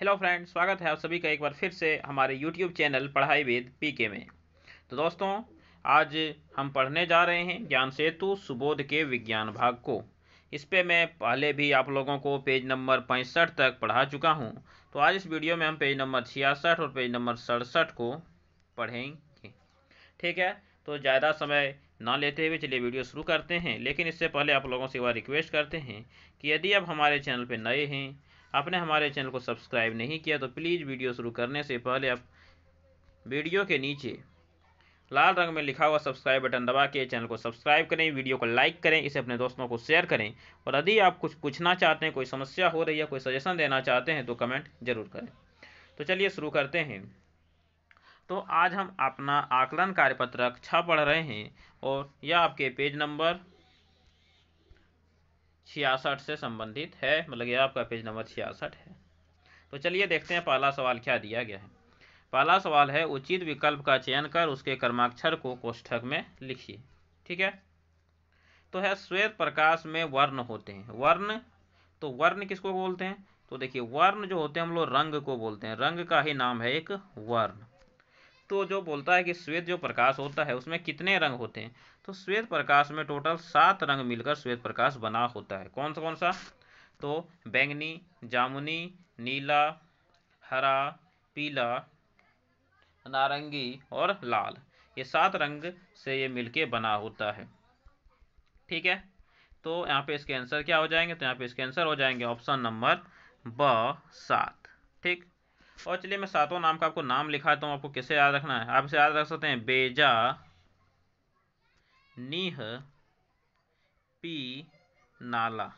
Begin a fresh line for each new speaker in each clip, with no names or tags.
Hello friends, स्वागत है आप सभी का एक बार फिर से हमारे यूट्यूब चैनल पढ़ाई विद पीके में। तो दोस्तों, आज हम पढ़ने जा रहे हैं ज्ञान सेतु सुबोध के विज्ञान भाग को। इस पे मैं पहले भी आप लोगों को पेज नंबर 65 तक पढ़ा चुका हूं। तो आज इस वीडियो में हम पेज नंबर 66 और पेज नंबर 67 को पढ़ेंगे। ठीक है, तो ज़्यादा समय ना लेते हुए चलिए वीडियो शुरू करते हैं। लेकिन इससे पहले आप लोगों से एक बार रिक्वेस्ट करते हैं कि यदि आप हमारे चैनल पर नए हैं, आपने हमारे चैनल को सब्सक्राइब नहीं किया, तो प्लीज़ वीडियो शुरू करने से पहले आप वीडियो के नीचे लाल रंग में लिखा हुआ सब्सक्राइब बटन दबा के चैनल को सब्सक्राइब करें, वीडियो को लाइक करें, इसे अपने दोस्तों को शेयर करें। और यदि आप कुछ पूछना चाहते हैं, कोई समस्या हो रही है, कोई सजेशन देना चाहते हैं, तो कमेंट जरूर करें। तो चलिए शुरू करते हैं। तो आज हम अपना आकलन कार्यपत्रक 6 पढ़ रहे हैं और यह आपके पेज नंबर 66 से संबंधित है, मतलब यह आपका पेज नंबर 66 है। तो चलिए देखते हैं पहला सवाल क्या दिया गया है। पहला सवाल है, उचित विकल्प का चयन कर उसके क्रमाक्षर को कोष्ठक में लिखिए। ठीक है, तो है श्वेत प्रकाश में वर्ण होते हैं। वर्ण, तो वर्ण किसको बोलते हैं? तो देखिए, वर्ण जो होते हैं हम लोग रंग को बोलते हैं। रंग का ही नाम है एक वर्ण। तो जो बोलता है कि श्वेत जो प्रकाश होता है उसमें कितने रंग होते हैं, तो श्वेत प्रकाश में टोटल 7 रंग मिलकर श्वेत प्रकाश बना होता है। कौन सा? तो बैंगनी, जामुनी, नीला, हरा, पीला, नारंगी और लाल, ये 7 रंग से ये मिलके बना होता है। ठीक है, तो यहाँ पे इसके आंसर क्या हो जाएंगे? तो यहाँ पे इसके आंसर हो जाएंगे ऑप्शन नंबर ब 7। ठीक, और चलिए मैं सातों नाम का आपको नाम लिखाता हूँ। आपको कैसे याद रखना है? आप इसे याद रख सकते हैं, बेजा, नीह, पी नाला।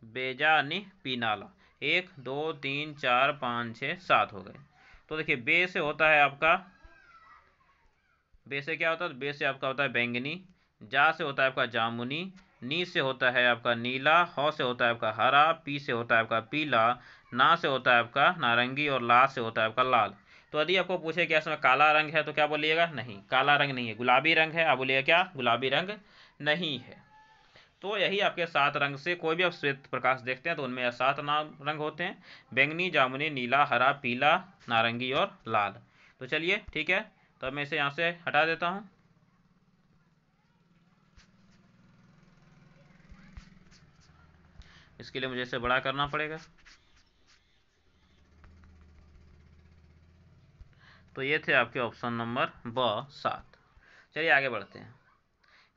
बेजा, नीह, पी नाला। 1 2 3 4 5 6 7 हो गए। तो देखिए, बे से होता है आपका, बे से क्या होता है? बे से आपका होता है बैंगनी। जा से होता है आपका जामुनी। नी से होता है आपका नीला। ह से होता है आपका हरा। पी से होता है आपका पीला। ना से होता है आपका नारंगी और ला से होता है आपका लाल। तो यदि आपको पूछे कि इसमें काला रंग है, तो क्या बोलिएगा? नहीं, काला रंग नहीं है। गुलाबी रंग है, आप बोलिएगा क्या? गुलाबी रंग नहीं है। तो यही आपके 7 रंग से कोई भी आप श्वेत प्रकाश देखते हैं तो उनमें 7 नाम रंग होते हैं, बैंगनी, जामुनी, नीला, हरा, पीला, नारंगी और लाल। तो चलिए ठीक है, तो अब मैं इसे यहाँ से हटा देता हूँ। इसके लिए मुझे इसे बड़ा करना पड़ेगा। तो ये थे आपके ऑप्शन नंबर ब 7। चलिए आगे बढ़ते हैं।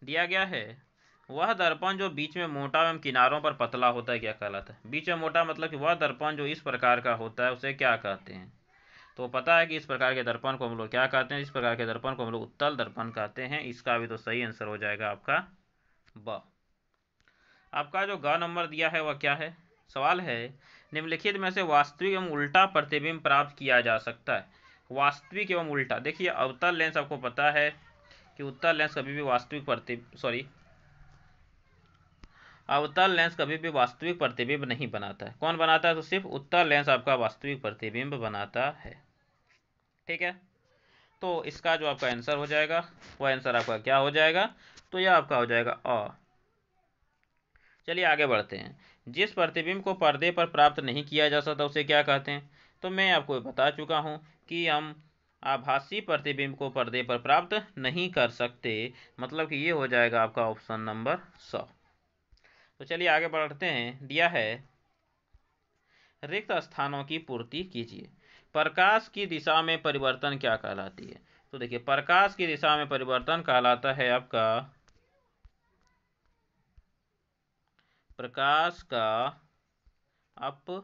दिया गया है, वह दर्पण जो बीच में मोटा एवं किनारों पर पतला होता है क्या कहलाता है? बीच में मोटा मतलब कि वह दर्पण जो इस प्रकार का होता है उसे क्या कहते हैं? तो पता है कि इस प्रकार के दर्पण को हम लोग क्या कहते हैं? इस प्रकार के दर्पण को हम लोग उत्तल दर्पण कहते हैं। इसका भी तो सही आंसर हो जाएगा आपका ब। आपका जो ग नंबर दिया है वह क्या है? सवाल है, निम्नलिखित में से वास्तविक एवं उल्टा प्रतिबिंब प्राप्त किया जा सकता है। वास्तविक एवं उल्टा, देखिए अवतल लेंस आपको पता है कि उत्तल लेंस कभी भी अवतल लेंस कभी भी वास्तविक प्रतिबिंब नहीं बनाता है। कौन बनाता है? तो सिर्फ उत्तल लेंस आपका वास्तविक प्रतिबिंब बनाता है। ठीक है, तो इसका जो आपका आंसर हो जाएगा वह आंसर आपका क्या हो जाएगा? तो यह आपका हो जाएगा अ। चलिए आगे बढ़ते हैं। जिस प्रतिबिंब को पर्दे पर प्राप्त नहीं किया जा सकता उसे क्या कहते हैं? तो मैं आपको बता चुका हूं कि हम आभासी प्रतिबिंब को पर्दे पर प्राप्त नहीं कर सकते, मतलब कि ये हो जाएगा आपका ऑप्शन नंबर 100। तो चलिए आगे बढ़ते हैं। दिया है, रिक्त स्थानों की पूर्ति कीजिए। प्रकाश की दिशा में परिवर्तन क्या कहलाती है? तो देखिए, प्रकाश की दिशा में परिवर्तन कहलाता है आपका प्रकाश का अपवर्तन।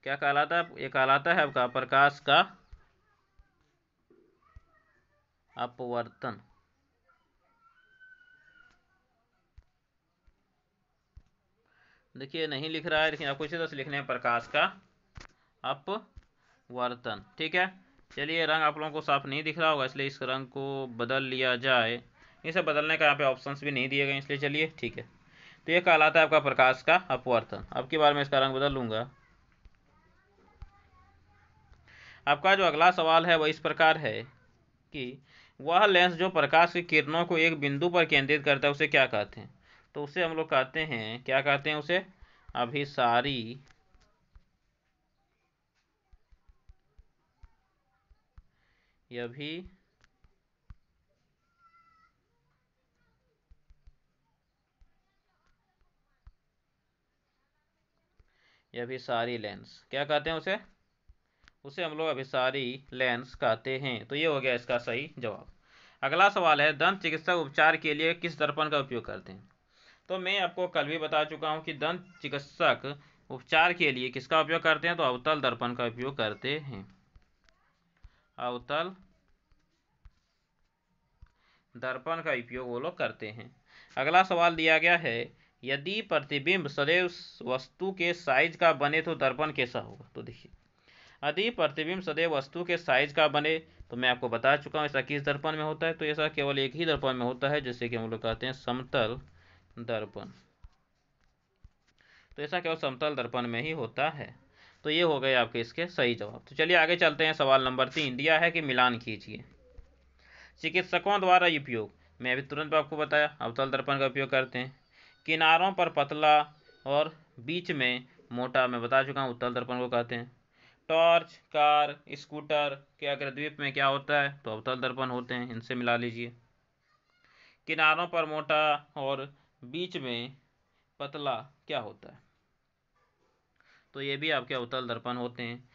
क्या कहलाता है? ये कहलाता है आपका प्रकाश का अपवर्तन। देखिए नहीं लिख रहा है, लेकिन आपको इसी तरह से लिखने हैं, प्रकाश का अपवर्तन। ठीक है, चलिए रंग आप लोगों को साफ नहीं दिख रहा होगा, इसलिए इस रंग को बदल लिया जाए। इसे बदलने का यहाँ पे ऑप्शंस भी नहीं दिए गए, इसलिए चलिए ठीक है। तो ये कहलाता है आपका प्रकाश का अपवर्तन। अब की बार मैं इसका रंग बदल लूंगा। आपका जो अगला सवाल है वह इस प्रकार है, कि वह लेंस जो प्रकाश की किरणों को एक बिंदु पर केंद्रित करता है उसे क्या कहते हैं? तो उसे हम लोग कहते हैं, क्या कहते हैं उसे? अभिसारी अभिसारी लेंस, क्या कहते हैं उसे? उसे हम लोग अभिसारी लेंस कहते हैं। तो ये हो गया इसका सही जवाब। अगला सवाल है, दंत चिकित्सक उपचार के लिए किस दर्पण का उपयोग करते हैं? तो मैं आपको कल भी बता चुका हूं कि दंत चिकित्सक उपचार के लिए किसका उपयोग करते हैं? तो अवतल दर्पण का उपयोग करते हैं। अवतल दर्पण का उपयोग वो लोग करते हैं। अगला सवाल दिया गया है, यदि प्रतिबिंब सदैव वस्तु के साइज का बने तो दर्पण कैसा होगा? तो देखिए, यदि प्रतिबिंब सदैव वस्तु के साइज का बने तो मैं आपको बता चुका हूँ ऐसा किस दर्पण में होता है? तो ऐसा केवल एक ही दर्पण में होता है, जिससे कि हम लोग कहते हैं समतल दर्पण। तो ऐसा केवल समतल दर्पण में ही होता है। तो ये हो गए आपके इसके सही जवाब। तो चलिए आगे चलते हैं। सवाल नंबर 3 दिया है कि मिलान कीजिए। चिकित्सकों द्वारा उपयोग, मैं अभी तुरंत आपको बताया, अवतल दर्पण का उपयोग करते हैं। किनारों पर पतला और बीच में मोटा, मैं बता चुका हूँ, उत्तल दर्पण को कहते हैं। टॉर्च, कार, स्कूटर के अग्रद्वीप में क्या होता है? तो अवतल दर्पण होते हैं, इनसे मिला लीजिए। किनारों पर मोटा और बीच में पतला क्या होता है? तो ये भी आपके अवतल दर्पण होते हैं।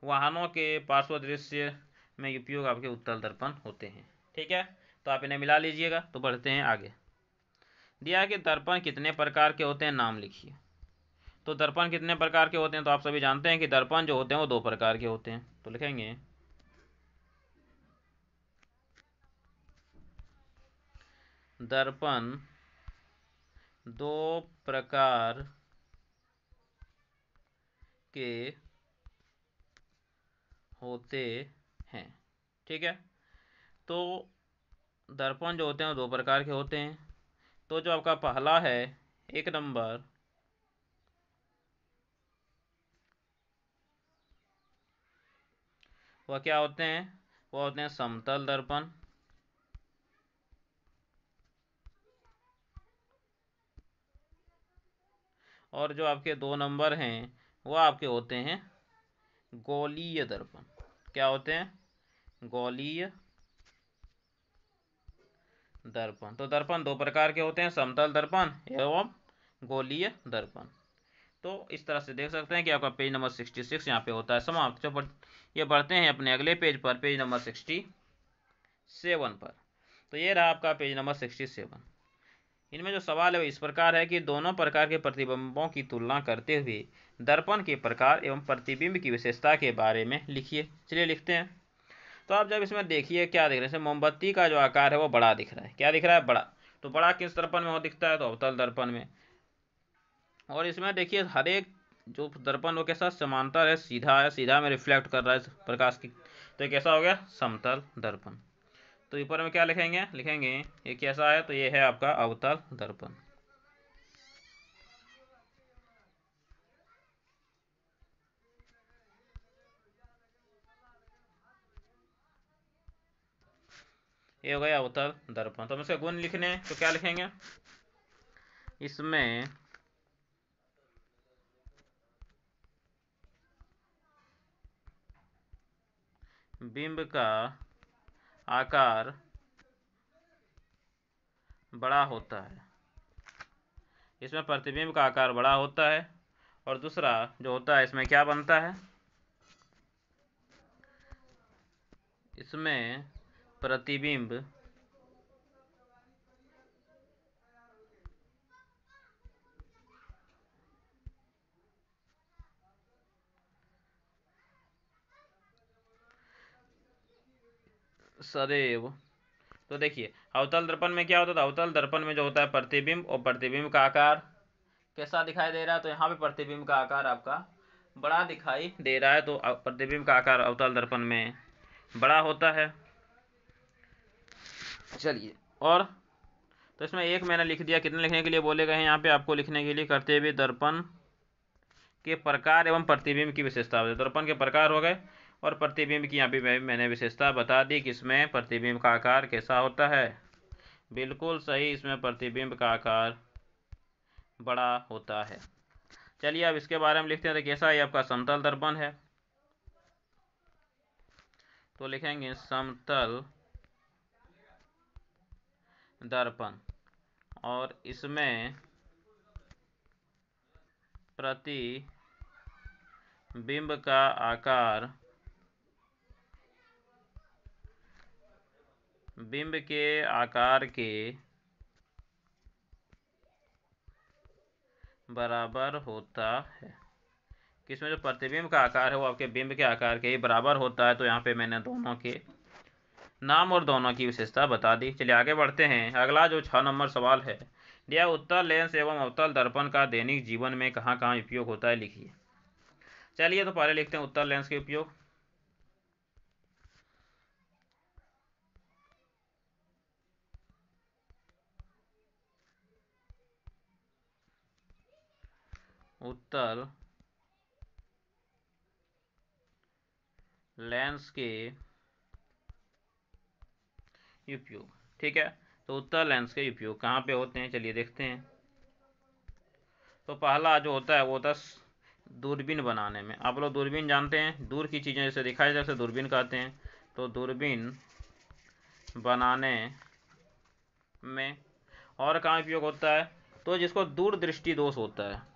वाहनों के पार्श्व दृश्य में उपयोग आपके उत्तल दर्पण होते हैं। ठीक है, तो आप इन्हें मिला लीजिएगा। तो बढ़ते हैं आगे। दिया है कि दर्पण कितने प्रकार के होते हैं, नाम लिखिए। तो दर्पण कितने प्रकार के होते हैं? तो आप सभी जानते हैं कि दर्पण जो होते हैं वो 2 प्रकार के होते हैं। तो लिखेंगे दर्पण 2 प्रकार के होते हैं। ठीक है, तो दर्पण जो होते हैं वो 2 प्रकार के होते हैं। तो जो आपका पहला है 1 नंबर, वह क्या होते हैं? वह होते हैं समतल दर्पण। और जो आपके 2 नंबर हैं वो आपके होते हैं गोलीय दर्पण। क्या होते हैं? गोलीय दर्पण। तो दर्पण 2 प्रकार के होते हैं, समतल दर्पण एवं गोलीय दर्पण। तो इस तरह से देख सकते हैं कि आपका पेज नंबर 66 यहाँ पे होता है समाप्त। जब ये बढ़ते हैं अपने अगले पेज पर, पेज नंबर 67 पर। तो ये रहा आपका पेज नंबर 67। इनमें जो सवाल है वो इस प्रकार है कि दोनों प्रकार के प्रतिबिंबों की तुलना करते हुए दर्पण के प्रकार एवं प्रतिबिंब की विशेषता के बारे में लिखिए। चलिए लिखते हैं। तो आप जब इसमें देखिए, क्या दिख रहा है? मोमबत्ती का जो आकार है वो बड़ा दिख रहा है। क्या दिख रहा है? बड़ा। तो बड़ा किस दर्पण में हो दिखता है? तो अवतल दर्पण में। और इसमें देखिए हर एक जो दर्पण वो के साथ समांतर है, सीधा है, सीधा में रिफ्लेक्ट कर रहा है प्रकाश की। तो ये कैसा हो गया? समतल दर्पण। तो ऊपर में क्या लिखेंगे? लिखेंगे ये कैसा है? तो ये है आपका अवतल दर्पण। ये हो गया अवतल दर्पण। तो हम इसके गुण लिखने, तो क्या लिखेंगे? इसमें बिंब का आकार बड़ा होता है, इसमें प्रतिबिंब का आकार बड़ा होता है। और दूसरा जो होता है, इसमें क्या बनता है? इसमें प्रतिबिंब सदैव, तो देखिए अवतल दर्पण में क्या होता था? अवतल दर्पण में जो होता है प्रतिबिंब, और प्रतिबिंब का आकार कैसा दिखाई दे रहा है? तो यहाँ पे प्रतिबिंब का आकार आपका बड़ा दिखाई दे रहा है। तो प्रतिबिंब का आकार अवतल दर्पण में बड़ा होता है। चलिए, और तो इसमें एक मैंने लिख दिया। कितने लिखने के लिए बोले गए हैं यहाँ पे आपको? लिखने के लिए करते हुए दर्पण के प्रकार एवं प्रतिबिंब की विशेषता। दर्पण के प्रकार हो गए और प्रतिबिंब की यहाँ पे मैंने विशेषता बता दी कि इसमें प्रतिबिंब का आकार कैसा होता है, बिल्कुल सही, इसमें प्रतिबिंब का आकार बड़ा होता है। चलिए अब इसके बारे में लिखते हैं। तो कैसा ये आपका समतल दर्पण है, तो लिखेंगे समतल दर्पण, और इसमें प्रतिबिंब का आकार बिंब के आकार के बराबर होता है। किसमें जो प्रतिबिंब का आकार है वो आपके बिंब के आकार के ही बराबर होता है। तो यहाँ पे मैंने दोनों के नाम और दोनों की विशेषता बता दी। चलिए आगे बढ़ते हैं। अगला जो 6 नंबर सवाल है, दिया उत्तल लेंस एवं अवतल दर्पण का दैनिक जीवन में कहाँ कहाँ उपयोग होता है, लिखिए। चलिए तो पहले लिखते हैं उत्तल लेंस के उपयोग। उत्तल लेंस के उपयोग, ठीक है। तो उत्तल लेंस के उपयोग कहाँ पे होते हैं, चलिए देखते हैं। तो पहला जो होता है वो होता है दूरबीन बनाने में। आप लोग दूरबीन जानते हैं, दूर की चीज़ें जैसे दिखाई जाए उसे दूरबीन कहते हैं। तो दूरबीन बनाने में। और कहाँ उपयोग होता है, तो जिसको दूर दृष्टि दोष होता है,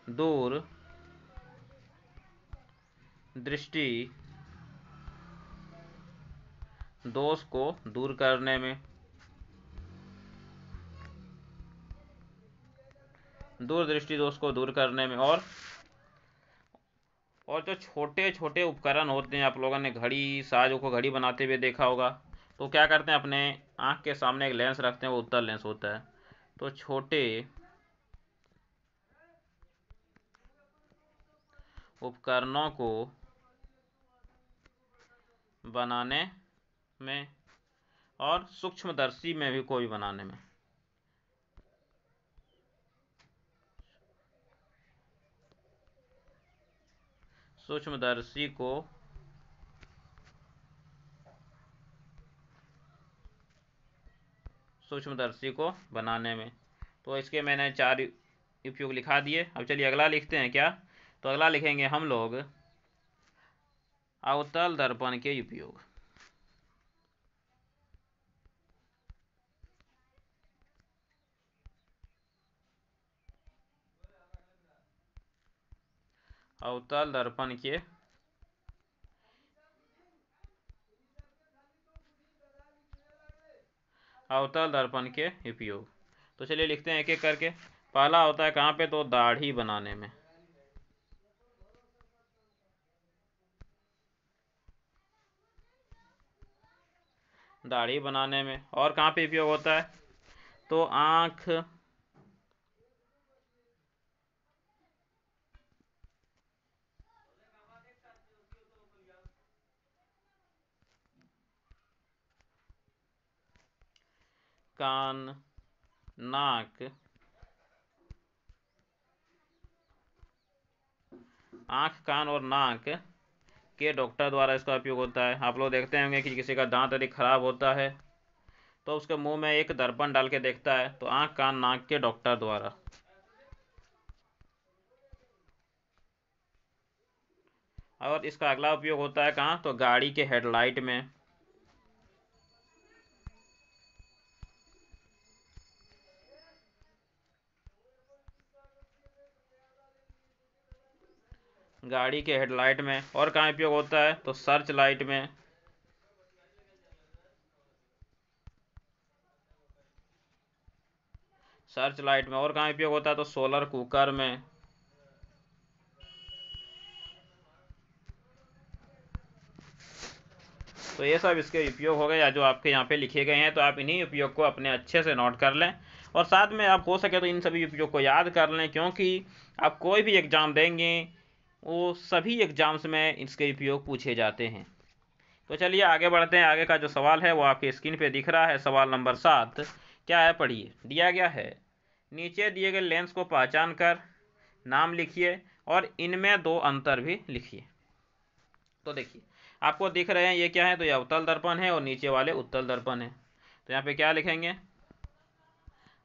दूर दृष्टि दोष को दूर करने में, दूर दृष्टि दोष को दूर करने में। और जो छोटे छोटे उपकरण होते हैं, आप लोगों ने घड़ी साजों को घड़ी बनाते हुए देखा होगा, तो क्या करते हैं अपने आँख के सामने एक लेंस रखते हैं, वो उत्तल लेंस होता है। तो छोटे उपकरणों को बनाने में और सूक्ष्मदर्शी में भी कोई बनाने में, सूक्ष्मदर्शी को बनाने में। तो इसके मैंने 4 उपयोग लिखा दिए। अब चलिए अगला लिखते हैं क्या, तो अगला लिखेंगे हम लोग अवतल दर्पण के उपयोग। अवतल दर्पण के उपयोग। तो चलिए लिखते हैं एक एक करके। पहला होता है कहाँ पे, तो दाढ़ी बनाने में। दाढ़ी बनाने में। और कहाँ पे उपयोग होता है, तो आँख कान नाक, आँख कान और नाक के डॉक्टर द्वारा इसका उपयोग होता है। आप लोग देखते होंगे कि किसी का दांत यदि खराब होता है तो उसके मुंह में एक दर्पण डाल के देखता है, तो आँख कान नाक के डॉक्टर द्वारा। और इसका अगला उपयोग होता है कहाँ, तो गाड़ी के हेडलाइट में। गाड़ी के हेडलाइट में। और कहाँ उपयोग होता है, तो सर्च लाइट में। सर्च लाइट में। और कहाँ उपयोग होता है, तो सोलर कुकर में। तो ये सब इसके उपयोग हो गए, या जो आपके यहाँ पे लिखे गए हैं। तो आप इन्हीं उपयोग को अपने अच्छे से नोट कर लें, और साथ में आप हो सके तो इन सभी उपयोग को याद कर लें, क्योंकि आप कोई भी एग्ज़ाम देंगे वो सभी एग्ज़ाम्स में इसके उपयोग पूछे जाते हैं। तो चलिए आगे बढ़ते हैं। आगे का जो सवाल है वो आपके स्क्रीन पे दिख रहा है। सवाल नंबर 7 क्या है, पढ़िए। दिया गया है, नीचे दिए गए लेंस को पहचान कर नाम लिखिए और इनमें 2 अंतर भी लिखिए। तो देखिए आपको दिख रहे हैं ये क्या है, तो ये अवतल दर्पण है और नीचे वाले उत्तल दर्पण है। तो यहाँ पे क्या लिखेंगे,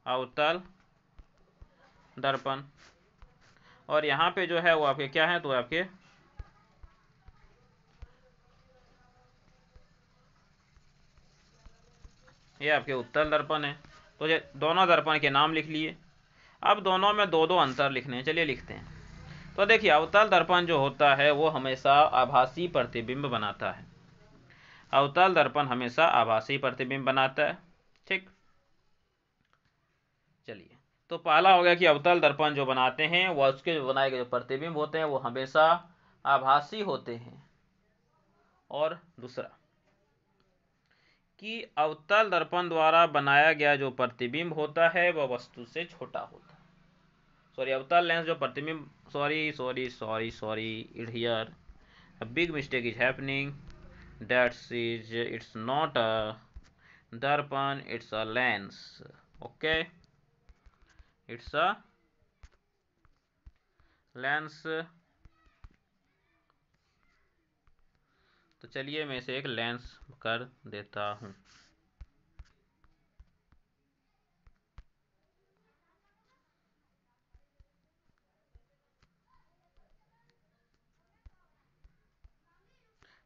अवतल दर्पण, और यहाँ पे जो है वो आपके क्या है, तो आपके ये आपके उत्तल दर्पण है। तो ये दोनों दर्पण के नाम लिख लिए। अब दोनों में दो दो अंतर लिखने हैं, चलिए लिखते हैं। तो देखिए अवतल दर्पण जो होता है वो हमेशा आभासी प्रतिबिंब बनाता है, अवतल दर्पण हमेशा आभासी प्रतिबिंब बनाता है। ठीक, चलिए तो पहला हो गया कि अवतल दर्पण जो बनाते हैं वह उसके जो बनाए गए जो प्रतिबिंब होते हैं वो हमेशा आभासी होते हैं, और दूसरा कि अवतल दर्पण द्वारा बनाया गया जो प्रतिबिंब होता है वह वस्तु से छोटा होता है। सॉरी, अवतल लेंस जो प्रतिबिंब, sorry sorry sorry sorry here a big mistake is happening, that is it's not a darpan, it's a lens. Okay, it's a lens। तो चलिए मैं इसे एक लेंस कर देता हूं।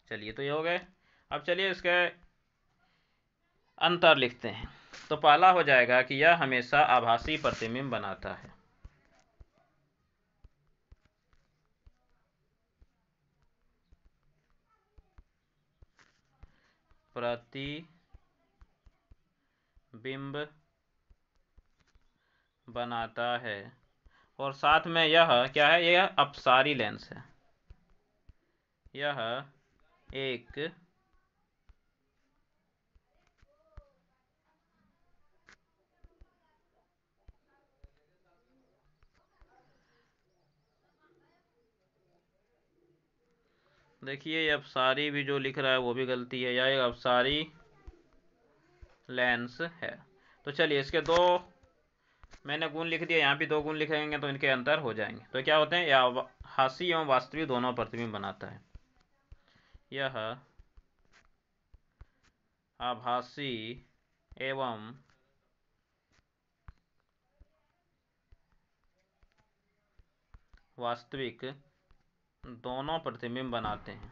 चलिए तो ये हो गए। अब चलिए इसके अंतर लिखते हैं। तो पहला हो जाएगा कि यह हमेशा आभासी प्रतिबिंब बनाता है, प्रतिबिंब बनाता है, और साथ में यह क्या है, यह अपसारी लेंस है, यह एक देखिए ये अपसारी भी जो लिख रहा है वो भी गलती है, यह एक अपसारी लेंस है। तो चलिए इसके दो मैंने गुण लिख दिया, यहाँ भी दो गुण लिखेंगे तो इनके अंतर हो जाएंगे। तो क्या होते हैं, यह हासी एवं वास्तविक दोनों प्रतिबिंब बनाता है, यह आभासी एवं वास्तविक दोनों प्रतिबिंब बनाते हैं।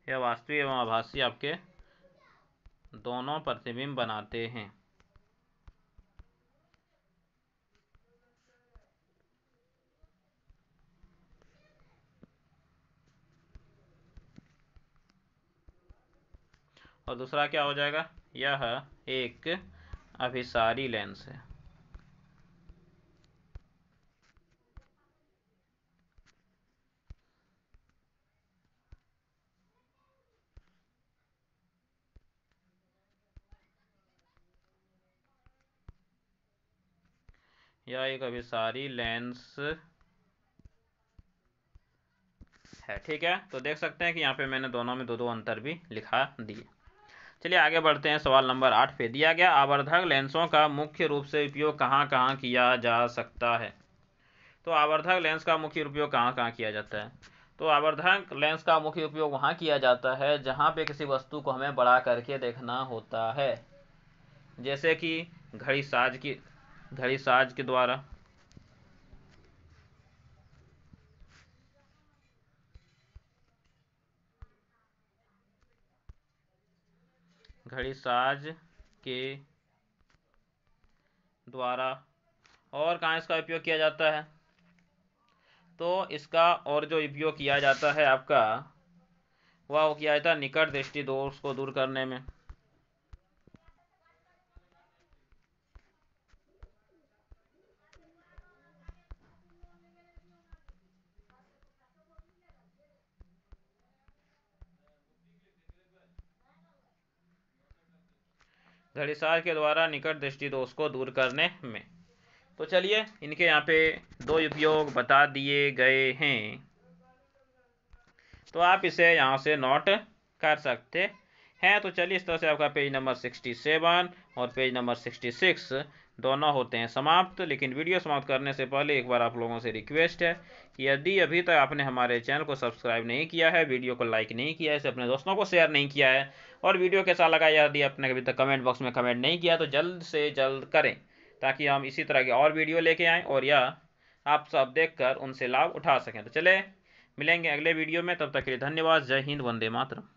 यह वास्तविक एवं आभासी आपके दोनों प्रतिबिंब बनाते हैं। और दूसरा क्या हो जाएगा, यह एक अभिसारी लेंस है, यह एक अभिसारी लेंस है। ठीक है, तो देख सकते हैं कि यहाँ पे मैंने दोनों में दो दो अंतर भी लिखा दिए। चलिए आगे बढ़ते हैं। सवाल नंबर 8 पे दिया गया आवर्धक लेंसों का मुख्य रूप से उपयोग कहाँ कहाँ किया जा सकता है। तो आवर्धक लेंस का मुख्य उपयोग कहाँ कहाँ किया जाता है, तो आवर्धक लेंस का मुख्य उपयोग वहाँ किया जाता है जहाँ पे किसी वस्तु को हमें बड़ा करके देखना होता है, जैसे कि घड़ी साज के द्वारा, घड़ी साज के द्वारा। और कहाँ इसका उपयोग किया जाता है, तो इसका और जो उपयोग किया जाता है आपका वह किया जाता है निकट दृष्टि दोष को दूर करने में। घड़ीसार के द्वारा निकट दृष्टि दोष को दूर करने में। तो चलिए इनके यहाँ पे दो उपयोग बता दिए गए हैं, तो आप इसे यहाँ से नोट कर सकते हैं। तो चलिए इस तरह से आपका पेज नंबर 67 और पेज नंबर 66 दोनों होते हैं समाप्त। लेकिन वीडियो समाप्त करने से पहले एक बार आप लोगों से रिक्वेस्ट है कि यदि अभी तक आपने हमारे चैनल को सब्सक्राइब नहीं किया है, वीडियो को लाइक नहीं किया है, इसे अपने दोस्तों को शेयर नहीं किया है, और वीडियो कैसा लगा यदि आपने अभी तक कमेंट बॉक्स में कमेंट नहीं किया तो जल्द से जल्द करें, ताकि हम इसी तरह के और वीडियो लेके आएँ और या आप सब देखकर उनसे लाभ उठा सकें। तो चले मिलेंगे अगले वीडियो में, तब तक के लिए धन्यवाद। जय हिंद, वंदे मातरम।